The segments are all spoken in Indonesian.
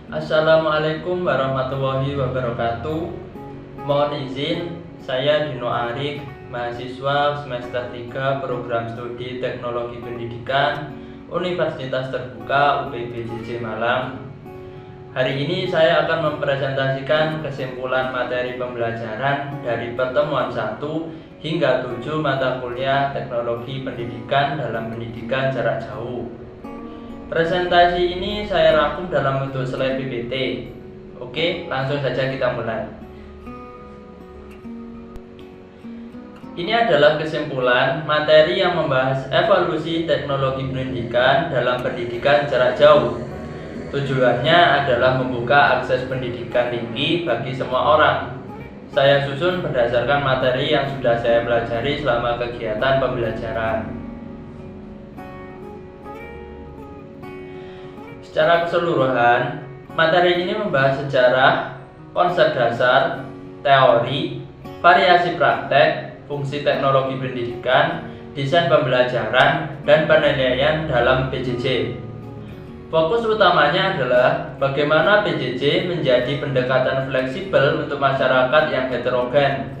Assalamualaikum warahmatullahi wabarakatuh. Mohon izin, saya Dino Arik, mahasiswa semester 3 Program Studi Teknologi Pendidikan Universitas Terbuka UPBJJ Malang. Hari ini saya akan mempresentasikan kesimpulan materi pembelajaran dari pertemuan 1 hingga 7 mata kuliah Teknologi Pendidikan dalam pendidikan jarak jauh. Presentasi ini saya rangkum dalam bentuk slide PPT. Oke, langsung saja kita mulai. Ini adalah kesimpulan materi yang membahas evolusi teknologi pendidikan dalam pendidikan jarak jauh. Tujuannya adalah membuka akses pendidikan tinggi bagi semua orang. Saya susun berdasarkan materi yang sudah saya pelajari selama kegiatan pembelajaran. Secara keseluruhan, materi ini membahas sejarah, konsep dasar, teori, variasi praktek, fungsi teknologi pendidikan, desain pembelajaran, dan penilaian dalam PJJ. Fokus utamanya adalah bagaimana PJJ menjadi pendekatan fleksibel untuk masyarakat yang heterogen,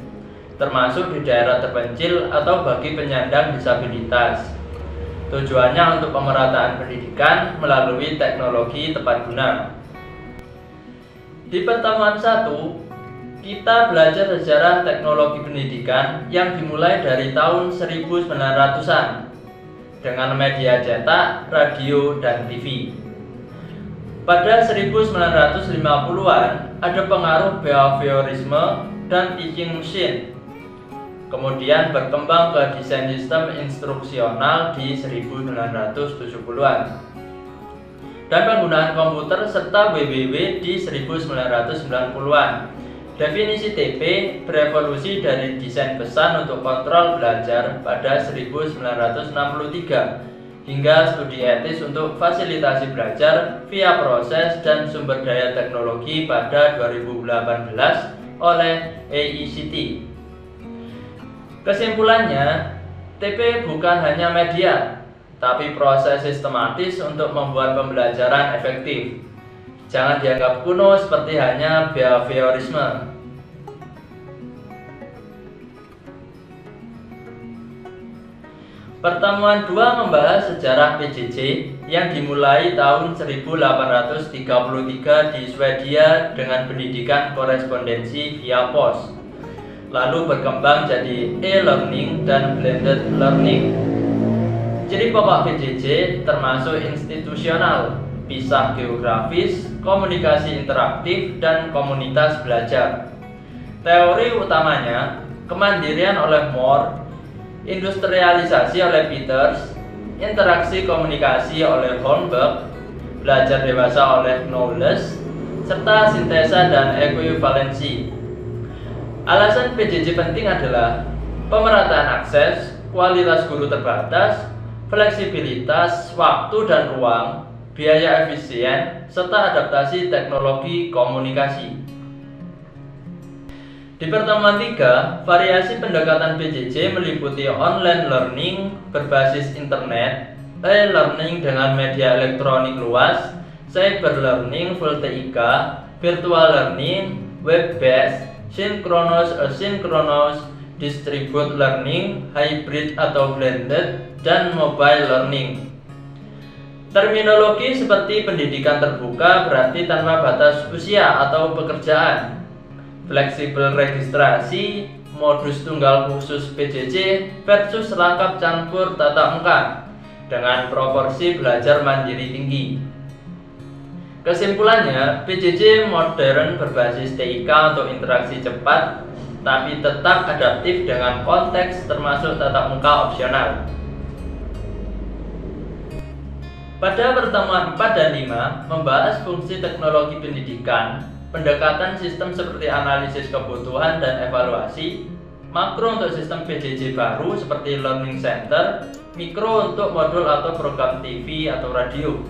termasuk di daerah terpencil atau bagi penyandang disabilitas. Tujuannya untuk pemerataan pendidikan melalui teknologi tepat guna. Di pertemuan 1, kita belajar sejarah teknologi pendidikan yang dimulai dari tahun 1900-an dengan media cetak, radio, dan TV. Pada 1950-an ada pengaruh behaviorisme dan teaching machine. Kemudian berkembang ke desain sistem instruksional di 1970-an dan penggunaan komputer serta WWW di 1990-an. Definisi TP berevolusi dari desain pesan untuk kontrol belajar pada 1963 hingga studi etis untuk fasilitasi belajar via proses dan sumber daya teknologi pada 2018 oleh AICTE. Kesimpulannya, TP bukan hanya media, tapi proses sistematis untuk membuat pembelajaran efektif. Jangan dianggap kuno seperti hanya behaviorisme. Pertemuan 2 membahas sejarah PJJ yang dimulai tahun 1833 di Swedia dengan pendidikan korespondensi via pos, lalu berkembang jadi e-learning dan blended learning. Ciri pokok PJJ termasuk institusional, pisah geografis, komunikasi interaktif, dan komunitas belajar. Teori utamanya, kemandirian oleh Moore, industrialisasi oleh Peters, interaksi komunikasi oleh Hornberg, belajar dewasa oleh Knowles, serta sintesa dan ekuivalensi. Alasan PJJ penting adalah pemerataan akses, kualitas guru terbatas, fleksibilitas waktu dan ruang, biaya efisien, serta adaptasi teknologi komunikasi. Di pertemuan 3, variasi pendekatan PJJ meliputi online learning berbasis internet, e-learning dengan media elektronik luas, cyber learning full TIK, virtual learning, web-based, synchronous, asynchronous, distributed learning, hybrid atau blended, dan mobile learning. Terminologi seperti pendidikan terbuka berarti tanpa batas usia atau pekerjaan, fleksibel registrasi, modus tunggal khusus PJJ versus lengkap campur tatap muka dengan proporsi belajar mandiri tinggi. Kesimpulannya, PJJ modern berbasis TIK untuk interaksi cepat, tapi tetap adaptif dengan konteks termasuk tatap muka opsional. Pada pertemuan 4 dan 5 membahas fungsi teknologi pendidikan, pendekatan sistem seperti analisis kebutuhan dan evaluasi, makro untuk sistem PJJ baru seperti learning center, mikro untuk modul atau program TV atau radio.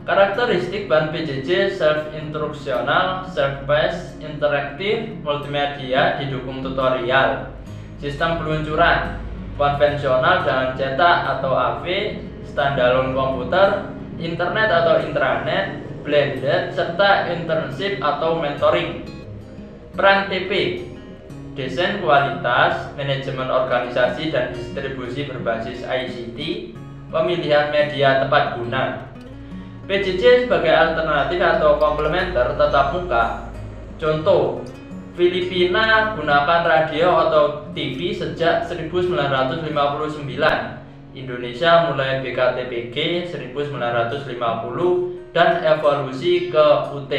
Karakteristik bahan PJJ self-instruksional, self-paced, interaktif, multimedia, didukung tutorial. Sistem peluncuran konvensional dengan cetak atau AV, standalone komputer, internet atau intranet, blended, serta internship atau mentoring. Peran TP: desain kualitas, manajemen organisasi dan distribusi berbasis ICT, pemilihan media tepat guna. PJJ sebagai alternatif atau komplementer tatap muka. Contoh, Filipina gunakan radio atau TV sejak 1959. Indonesia mulai BKTPG 1950 dan evolusi ke UT.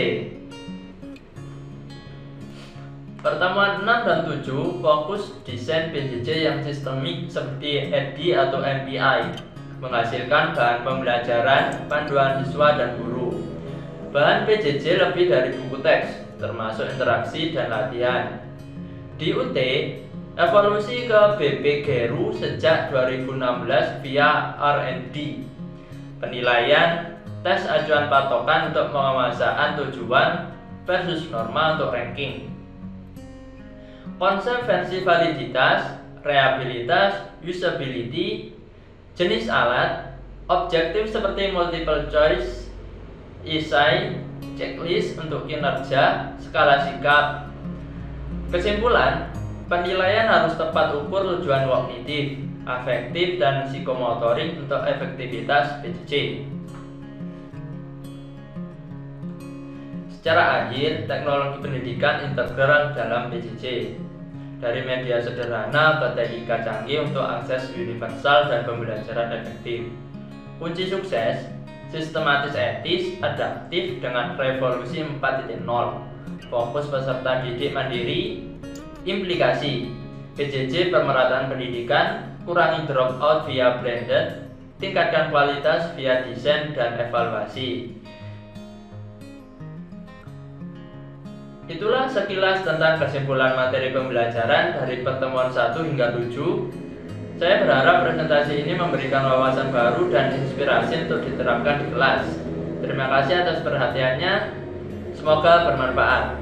Pertemuan 6 dan 7 fokus desain PJJ yang sistemik seperti EDI atau MPI, menghasilkan bahan pembelajaran, panduan siswa dan guru. Bahan PJJ lebih dari buku teks, termasuk interaksi dan latihan. Di UT, evolusi ke BP Geru sejak 2016 via R&D, penilaian, tes acuan patokan untuk penguasaan tujuan versus norma untuk ranking. Konsep versi validitas, reliabilitas, usability, jenis alat, objektif seperti multiple choice, esai, checklist untuk kinerja, skala sikap. Kesimpulan, penilaian harus tepat ukur tujuan kognitif, afektif, dan psikomotorik untuk efektivitas PJJ. Secara akhir, teknologi pendidikan integral dalam PJJ. Dari media sederhana ke TIK canggih untuk akses universal dan pembelajaran efektif. Kunci sukses, sistematis etis, adaptif dengan revolusi 4.0. Fokus peserta didik mandiri, implikasi, PJJ pemerataan pendidikan, kurangi dropout via blended, tingkatkan kualitas via desain dan evaluasi. Itulah sekilas tentang kesimpulan materi pembelajaran dari pertemuan 1 hingga 7. Saya berharap presentasi ini memberikan wawasan baru dan inspirasi untuk diterapkan di kelas. Terima kasih atas perhatiannya. Semoga bermanfaat.